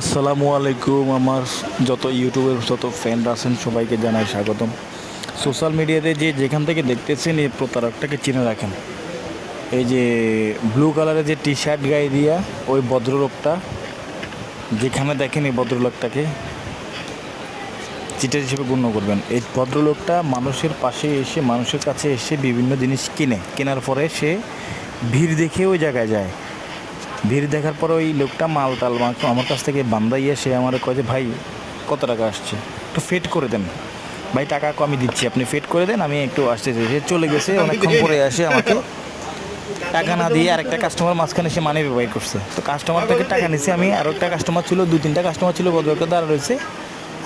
আসসালামু আলাইকুম। আমার যত ইউটিউবের যত ফ্যানরা আছেন সবাইকে জানাই স্বাগতম। সোশ্যাল মিডিয়াতে যে যেখান থেকে দেখতেছেন এই প্রতারকটাকে চিনে রাখেন। এই যে ব্লু কালারের যে টি শার্ট গায়ে দিয়া ওই ভদ্রলোকটা, যেখানে দেখেন এই ভদ্রলোকটাকে চিটার হিসেবে গণ্য করবেন। এই ভদ্রলোকটা মানুষের পাশে এসে, মানুষের কাছে এসে বিভিন্ন জিনিস কেনার পরে সে ভিড় দেখে ওই জায়গায় যায়। ভিড় দেখার পরে ওই লোকটা মাল টাল আমার কাছ থেকে বান্দাইয়া সে আমার কয় যে ভাই কত টাকা আসছে, একটু ফেড করে দেন ভাই, টাকা কমই দিচ্ছি, আপনি ফেড করে দেন, আমি একটু আসতেছি। সে চলে গেছে, অনেকক্ষণ পরে আসে আমাকে টাকা না দিয়ে আরেকটা কাস্টমার মাঝখানে সে মানি ব্যবহার করছে। তো কাস্টমার থেকে টাকা নিছে, আমি আরও একটা কাস্টমার ছিল, দু তিনটা কাস্টমার ছিল, ভদ্রলোকটা দাঁড়া রয়েছে,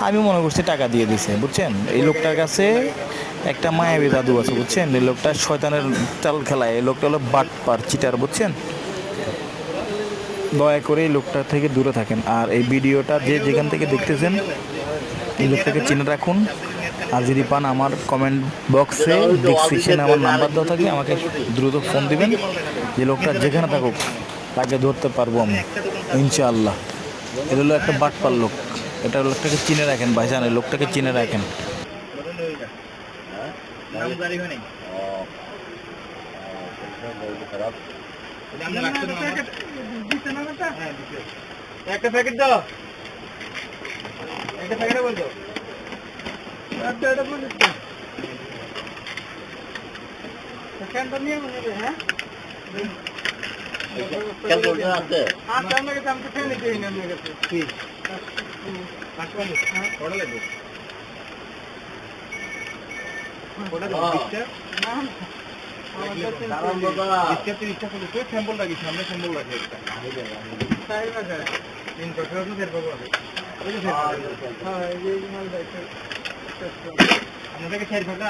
আমি মনে করছি টাকা দিয়ে দিছে, বুঝছেন। এই লোকটার কাছে একটা মায়াবী জাদু আছে, বুঝছেন। এই লোকটা শয়তানের চাল খেলায়, এই লোকটা হলো বাটপার, চিটার, বুঝছেন। দয়া করে এই লোকটা থেকে দূরে থাকেন। আর এই ভিডিওটা যে যেখান থেকে দেখতেছেন এই লোকটাকে চিনে রাখুন। আর যদি পান আমার কমেন্ট বক্সে ডিসক্রিপশনে আমার নাম্বার দেওয়া থাকবে, আমাকে দ্রুত ফোন দিবেন। যে লোকটা যেখানে থাকুক তাকে ধরতে পারবো আমি ইনশাআল্লাহ। এটা হলো একটা বাটপার লোক, এটা লোকটাকে চিনে রাখেন ভাইজান, এই লোকটাকে চিনে রাখেন। একটা প্যাকেট দাও, একটা প্যাকেটে বলতো নিয়ে মনে হবে। হ্যাঁ আপনাকে দাম তো খেয়ে নিতে আপনার কাছে আপনাদেরকে 4 ভাগা